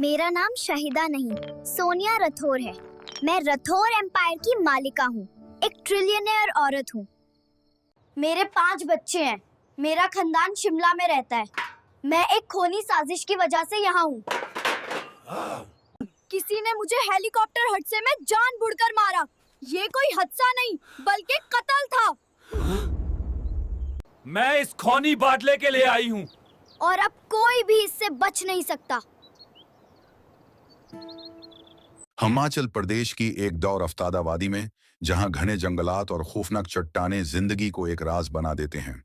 मेरा नाम शाहिदा नहीं, सोनिया राठौर है। मैं राठौर एम्पायर की मालिका हूँ। एक ट्रिलियनेयर औरत हूँ। मेरे 5 बच्चे हैं। मेरा खानदान शिमला में रहता है। मैं एक खूनी साजिश की वजह से यहाँ हूँ। किसी ने मुझे हेलीकॉप्टर हादसे में जानबूझकर मारा। ये कोई हादसा नहीं, बल्कि कत्ल था। मैं इस खूनी बादले के लिए आई हूँ और अब कोई भी इससे बच नहीं सकता। हिमाचल प्रदेश की एक दौर अफ्तादा वादी में, जहां घने जंगलात और खौफनाक चट्टानें जिंदगी को एक राज बना देते हैं,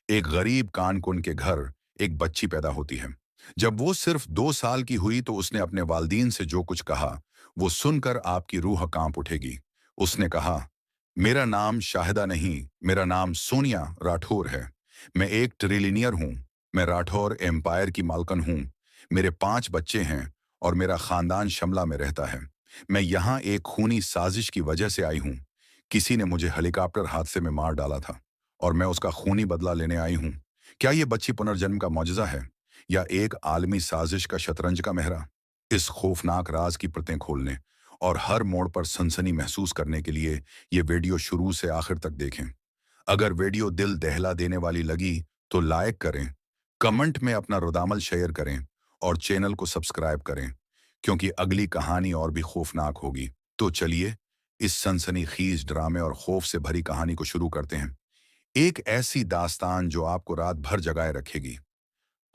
एक गरीब कानकुन के घर एक बच्ची पैदा होती है। जब वो सिर्फ 2 साल की हुई तो उसने अपने वालिदैन से जो कुछ कहा वो सुनकर आपकी रूह कांप उठेगी। उसने कहा, मेरा नाम शाहिदा नहीं, मेरा नाम सोनिया राठौर है। मैं एक ट्रिलियनियर हूँ। मैं राठौर एम्पायर की मालकन हूँ। मेरे 5 बच्चे हैं और मेरा खानदान शिमला में रहता है। मैं यहाँ एक खूनी साजिश की वजह से आई हूँ। किसी ने मुझे हेलीकॉप्टर हादसे में मार डाला था और मैं उसका खूनी बदला लेने आई हूँ। क्या ये बच्ची पुनर्जन्म का मौजज़ा है या एक आलमी साजिश का शतरंज का मेहरा? इस खौफनाक राज की परतें खोलने और हर मोड़ पर सनसनी महसूस करने के लिए ये वीडियो शुरू से आखिर तक देखें। अगर वीडियो दिल दहला देने वाली लगी तो लाइक करें, कमेंट में अपना रुदामल शेयर करें और चैनल को सब्सक्राइब करें, क्योंकि अगली कहानी और भी खौफनाक होगी। तो चलिए इस सनसनीखेज ड्रामे और खौफ से भरी कहानी को शुरू करते हैं। एक ऐसी दास्तान जो आपको रात भर जगाए रखेगी।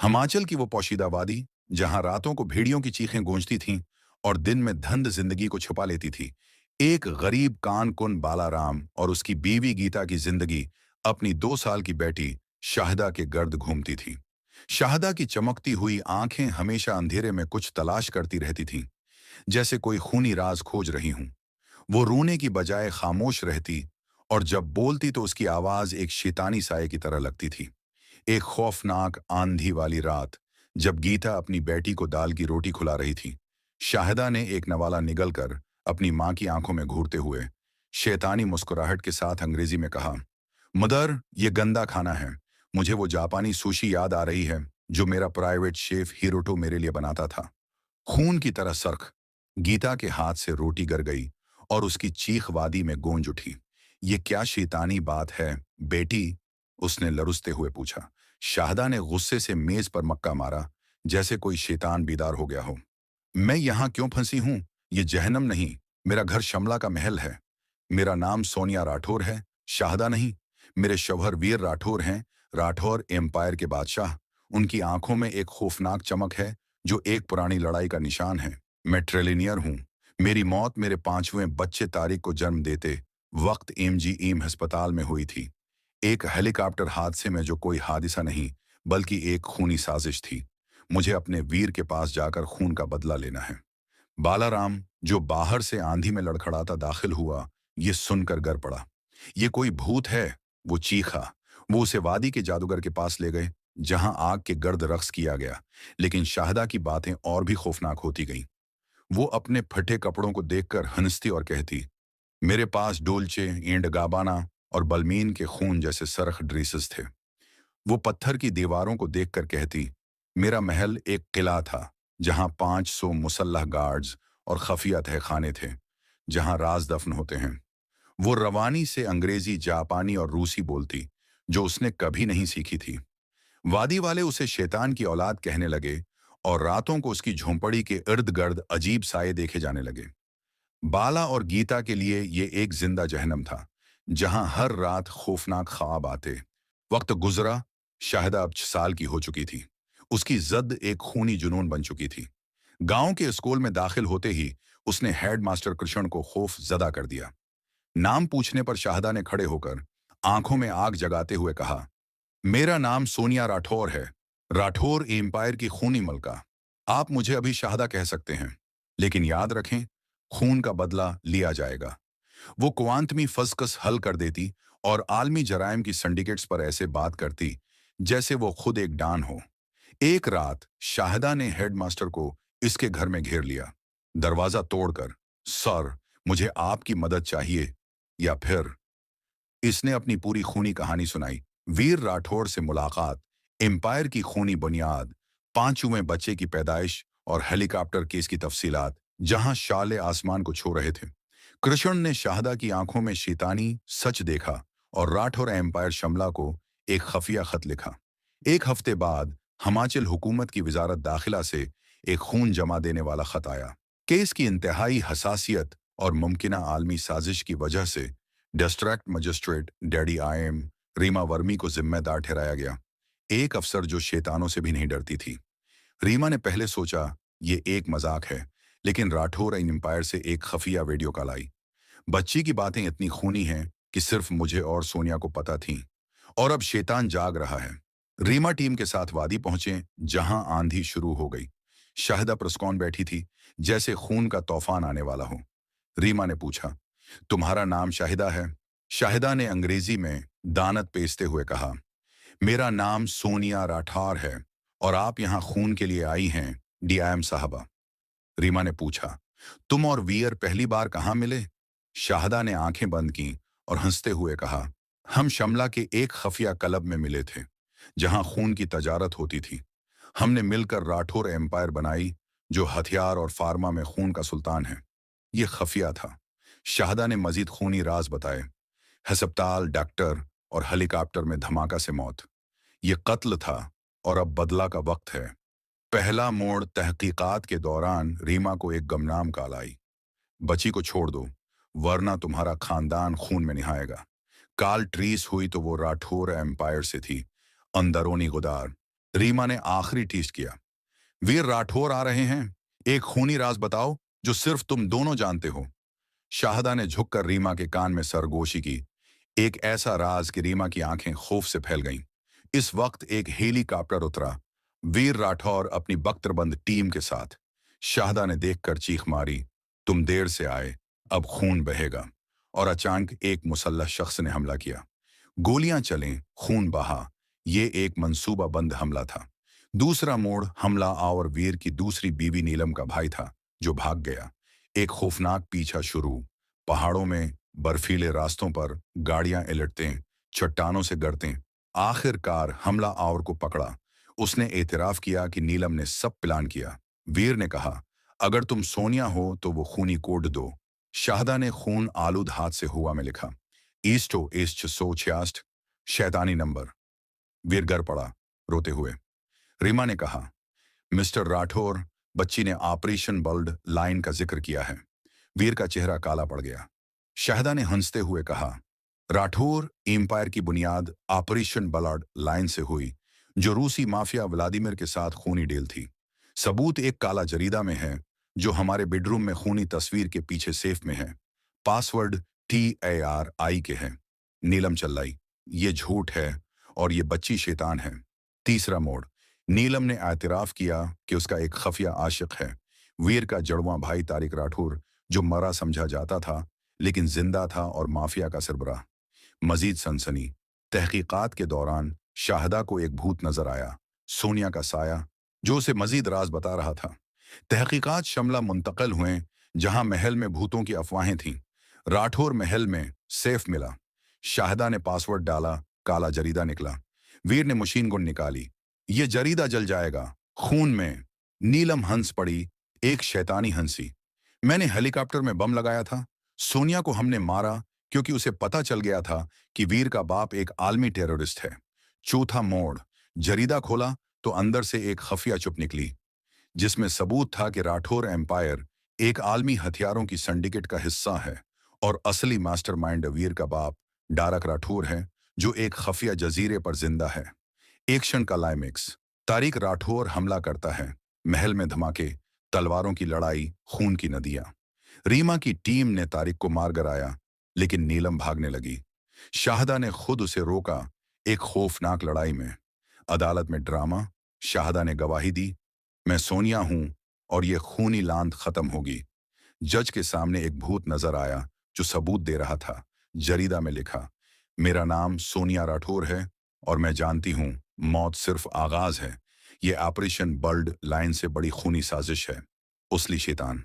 हिमाचल की वो पोशीदा वादी जहां रातों को भेड़ियों की चीखें गूंजती थीं और दिन में धुंध जिंदगी को छुपा लेती थी। एक गरीब कानकुन बालाराम और उसकी बीवी गीता की जिंदगी अपनी 2 साल की बेटी शाहिदा के गर्द घूमती थी। शाहिदा की चमकती हुई आंखें हमेशा अंधेरे में कुछ तलाश करती रहती थीं, जैसे कोई खूनी राज खोज रही हूं। वो रोने की बजाय खामोश रहती और जब बोलती तो उसकी आवाज एक शैतानी साये की तरह लगती थी। एक खौफनाक आंधी वाली रात, जब गीता अपनी बेटी को दाल की रोटी खिला रही थी, शाहिदा ने एक नवाला निगलकर अपनी मां की आंखों में घूरते हुए शैतानी मुस्कुराहट के साथ अंग्रेजी में कहा, मदर, ये गंदा खाना है। मुझे वो जापानी सुशी याद आ रही है जो मेरा प्राइवेट शेफ हिरोटो मेरे लिए बनाता था। खून की तरह सर्ख। गीता के हाथ से रोटी गिर गई और उसकी चीख वादी में गूंज उठी। ये क्या शैतानी बात है बेटी? उसने लरुसते हुए पूछा। शाहिदा ने गुस्से से मेज पर मक्का मारा, जैसे कोई शैतान बीदार हो गया हो। मैं यहाँ क्यों फंसी हूँ? ये जहन्नम नहीं, मेरा घर शिमला का महल है। मेरा नाम सोनिया राठौर है, शाहिदा नहीं। मेरे शौहर वीर राठौर हैं, राठौर एम्पायर के बादशाह। उनकी आंखों में एक खौफनाक चमक है जो एक पुरानी लड़ाई का निशान है। मैं ट्रिलियनियर हूँ। मेरी मौत मेरे 5वें बच्चे तारिक को जन्म देते वक्त एमजीएम अस्पताल में हुई थी। एक हेलीकॉप्टर हादसे में जो कोई हादसा नहीं बल्कि एक खूनी साजिश थी। मुझे अपने वीर के पास जाकर खून का बदला लेना है। बालाराम, जो बाहर से आंधी में लड़खड़ाता दाखिल हुआ, ये सुनकर गर पड़ा। ये कोई भूत है, वो चीखा। वो उसे वादी के जादूगर के पास ले गए जहां आग के गर्द रक्स किया गया। लेकिन शाहिदा की बातें और भी खौफनाक होती गईं। वो अपने फटे कपड़ों को देखकर हंसती और कहती, मेरे पास डोल्चे एंड गाबाना और बलमीन के खून जैसे सरख ड्रेसेस थे। वो पत्थर की दीवारों को देखकर कहती, मेरा महल एक किला था जहां 500 मुसल्लह गार्ड्स और खफिया तहखाने थे जहां राज दफन होते हैं। वो रवानी से अंग्रेजी, जापानी और रूसी बोलती, जो उसने कभी नहीं सीखी थी। वादी वाले उसे शैतान की औलाद कहने लगे और रातों को उसकी झोंपड़ी के इर्द गिर्द अजीब साये देखे जाने लगे। बाला और गीता के लिए ये एक जिंदा जहन्नम था, जहां हर रात खौफनाक ख्वाब आते। वक्त गुजरा। शाहिदा अब 6 साल की हो चुकी थी। उसकी जद एक खूनी जुनून बन चुकी थी। गांव के स्कूल में दाखिल होते ही उसने हेडमास्टर कृष्ण को खौफ जदा कर दिया। नाम पूछने पर शाहिदा ने खड़े होकर आंखों में आग जगाते हुए कहा, मेरा नाम सोनिया राठौर है, राठौर एम्पायर की खूनी मलका। आप मुझे अभी शाहिदा कह सकते हैं, लेकिन याद रखें, खून का बदला लिया जाएगा। वो क्वांटमी फस्कस हल कर देती और आलमी जराइम की सिंडिकेट्स पर ऐसे बात करती जैसे वो खुद एक डॉन हो। एक रात शाहिदा ने हेडमास्टर को इसके घर में घेर लिया, दरवाजा तोड़कर, सर, मुझे आपकी मदद चाहिए। या फिर इसने अपनी पूरी खूनी कहानी सुनाई। वीर राठौर से मुलाकात, एम्पायर की खूनी बुनियाद, 5वें बच्चे की पैदाइश और हेलीकॉप्टर केस की तफसीलात जहां शाले आसमान को छू रहे थे। कृष्ण ने शाहदा की आंखों में शैतानी सच देखा और राठौर एम्पायर शिमला को एक खफिया खत लिखा। एक हफ्ते बाद हिमाचल हुकूमत की वजारत दाखिला से एक खून जमा देने वाला खत आया। केस की इंतहाई हसासियत और मुमकिना आलमी साजिश की वजह से डिस्ट्रिक्ट मजिस्ट्रेट डैडी आईएम रीमा वर्मी को जिम्मेदार ठहराया गया, एक अफसर जो शैतानों से भी नहीं डरती थी। रीमा ने पहले सोचा ये एक मजाक है, लेकिन राठौर एम्पायर से एक खफिया वीडियो कॉल आई। बच्ची की बातें इतनी खूनी हैं कि सिर्फ मुझे और सोनिया को पता थी, और अब शैतान जाग रहा है। रीमा टीम के साथ वादी पहुंचे जहां आंधी शुरू हो गई। शाहिदा प्रस्कॉन बैठी थी जैसे खून का तूफान आने वाला हो। रीमा ने पूछा, तुम्हारा नाम शाहिदा है? शाहिदा ने अंग्रेजी में दानत पेसते हुए कहा, मेरा नाम सोनिया राठौर है और आप यहां खून के लिए आई हैं डीआईएम साहबा। रीमा ने पूछा, तुम और वीर पहली बार कहां मिले? शाहिदा ने आंखें बंद की और हंसते हुए कहा, हम शिमला के एक खफिया क्लब में मिले थे जहां खून की तजारत होती थी। हमने मिलकर राठौर एम्पायर बनाई जो हथियार और फार्मा में खून का सुल्तान है। ये खफिया था। शाहिदा ने मजीद खूनी राज बताए, हस्पताल, डॉक्टर और हेलीकॉप्टर में धमाका से मौत। ये कत्ल था और अब बदला का वक्त है। पहला मोड़ तहकीकात के दौरान रीमा को एक गमनाम कॉल आई, बच्ची को छोड़ दो वरना तुम्हारा खानदान खून में नहाएगा। काल ट्रीस हुई तो वो राठौर एम्पायर से थी, अंदरूनी गुदार। रीमा ने आखिरी टीस्ट किया, वीर राठौर आ रहे हैं, एक खूनी राज बताओ जो सिर्फ तुम दोनों जानते हो। शाहिदा ने झुककर रीमा के कान में सरगोशी की, एक ऐसा राज कि रीमा की आंखें खौफ से फैल गईं। इस वक्त एक हेलीकॉप्टर उतरा, वीर राठौर अपनी बख्तरबंद टीम के साथ। शाहिदा ने देखकर चीख मारी, तुम देर से आए, अब खून बहेगा। और अचानक एक मुसल्लह शख्स ने हमला किया। गोलियां चलें, खून बहा। ये एक मंसूबाबंद हमला था। दूसरा मोड़ हमला और वीर की दूसरी बीवी नीलम का भाई था जो भाग गया। एक खौफनाक पीछा शुरू, पहाड़ों में, बर्फीले रास्तों पर गाड़ियां उलटते, चट्टानों से गिरते। आखिरकार हमला आवर को पकड़ा। उसने एतराफ किया कि नीलम ने सब प्लान किया। वीर ने कहा, अगर तुम सोनिया हो तो वो खूनी कोड दो। शाहिदा ने खून आलूद हाथ से हुआ में लिखा, ईस्टो ईस्ट 666, शैतानी नंबर। वीर गर पड़ा रोते हुए। रीमा ने कहा, मिस्टर राठौर, बच्ची ने ऑपरेशन बल्ड लाइन का जिक्र किया है। वीर का चेहरा काला पड़ गया। शाहिदा ने हंसते हुए कहा, राठौर एम्पायर की बुनियाद ऑपरेशन बल्ड लाइन से हुई जो रूसी माफिया व्लादिमीर के साथ खूनी डील थी। सबूत एक काला जरीदा में है जो हमारे बेडरूम में खूनी तस्वीर के पीछे सेफ में है। पासवर्ड TARI के हैं। नीलम चिल्लाई, ये झूठ है और ये बच्ची शैतान है। तीसरा मोड़, नीलम ने एतराफ किया कि उसका एक खफिया आशिक है, वीर का जड़वां भाई तारिक राठौर, जो मरा समझा जाता था लेकिन जिंदा था और माफिया का सरबराह। मजीद सनसनी, तहकीकात के दौरान शाहिदा को एक भूत नजर आया, सोनिया का साया, जो उसे मजीद राज बता रहा था। तहकीकात शिमला मुंतकिल हुए जहां महल में भूतों की अफवाहें थीं। राठौर महल में सेफ मिला। शाहिदा ने पासवर्ड डाला, काला जरीदा निकला। वीर ने मशीन गन निकाली, ये जरीदा जल जाएगा खून में। नीलम हंस पड़ी, एक शैतानी हंसी। मैंने हेलीकॉप्टर में बम लगाया था। सोनिया को हमने मारा क्योंकि उसे पता चल गया था कि वीर का बाप एक आलमी टेररिस्ट है। चौथा मोड़, जरीदा खोला तो अंदर से एक खफिया चुप निकली जिसमें सबूत था कि राठौर एम्पायर एक आलमी हथियारों की सिंडिकेट का हिस्सा है और असली मास्टरमाइंड वीर का बाप डारक राठौर है जो एक खफिया जजीरे पर जिंदा है। एक्शन का क्लाइमेक्स, तारिक राठौर हमला करता है, महल में धमाके, तलवारों की लड़ाई, खून की नदियां। रीमा की टीम ने तारिक को मार गिराया लेकिन नीलम भागने लगी। शाहिदा ने खुद उसे रोका, एक खौफनाक लड़ाई में। अदालत में ड्रामा, शाहिदा ने गवाही दी, मैं सोनिया हूं और ये खूनी लांत खत्म होगी। जज के सामने एक भूत नजर आया जो सबूत दे रहा था। जरीदा में लिखा, मेरा नाम सोनिया राठौर है और मैं जानती हूं मौत सिर्फ आगाज है। ये ऑपरेशन बल्ड लाइन से बड़ी खूनी साजिश है। असली शैतान।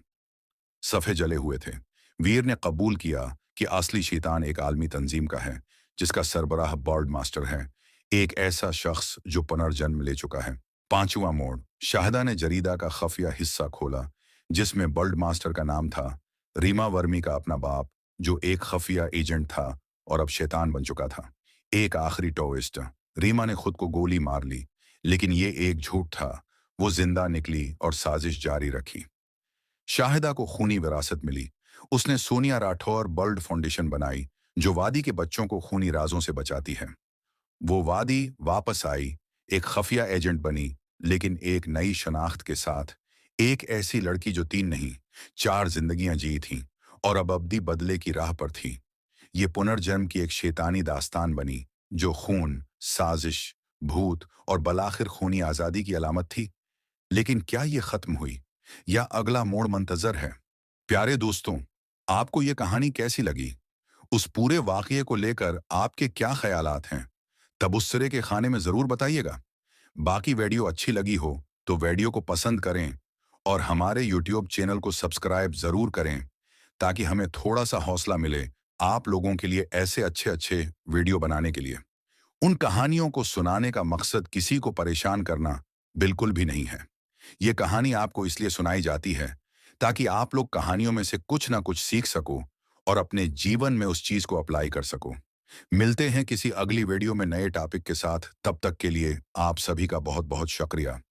सफ़े जले हुए थे। वीर ने कबूल किया कि असली शैतान एक आलमी तंजीम का है जिसका सरबराह बर्ड मास्टर है, एक ऐसा शख्स जो पुनर्जन्म ले चुका है। 5वां मोड़। शाहिदा ने जरीदा का खफिया हिस्सा खोला जिसमें बर्ड मास्टर का नाम था, रीमा वर्मी का अपना बाप जो एक खफिया एजेंट था और अब शैतान बन चुका था। एक आखिरी ट्विस्ट, रीमा ने खुद को गोली मार ली, लेकिन ये एक झूठ था। वो जिंदा निकली और साजिश जारी रखी। शाहिदा को खूनी विरासत मिली। उसने सोनिया राठौर बर्ड फाउंडेशन बनाई जो वादी के बच्चों को खूनी राजों से बचाती है। वो वादी वापस आई, एक खफिया एजेंट बनी, लेकिन एक नई शनाख्त के साथ। एक ऐसी लड़की जो 3 नहीं 4 जिंदगियां जी थीं और अब अब्दी बदले की राह पर थी। ये पुनर्जन्म की एक शैतानी दास्तान बनी जो खून, साजिश, भूत और बलाखिर खूनी आजादी की अलामत थी। लेकिन क्या ये खत्म हुई या अगला मोड़ मंतजर है? प्यारे दोस्तों, आपको ये कहानी कैसी लगी? उस पूरे वाकये को लेकर आपके क्या ख्यालात हैं? तबसरे के खाने में जरूर बताइएगा। बाकी वीडियो अच्छी लगी हो तो वीडियो को पसंद करें और हमारे यूट्यूब चैनल को सब्सक्राइब जरूर करें ताकि हमें थोड़ा सा हौसला मिले आप लोगों के लिए ऐसे अच्छे अच्छे वीडियो बनाने के लिए। उन कहानियों को सुनाने का मकसद किसी को परेशान करना बिल्कुल भी नहीं है। ये कहानी आपको इसलिए सुनाई जाती है ताकि आप लोग कहानियों में से कुछ ना कुछ सीख सको और अपने जीवन में उस चीज को अप्लाई कर सको। मिलते हैं किसी अगली वीडियो में नए टॉपिक के साथ। तब तक के लिए आप सभी का बहुत बहुत शुक्रिया।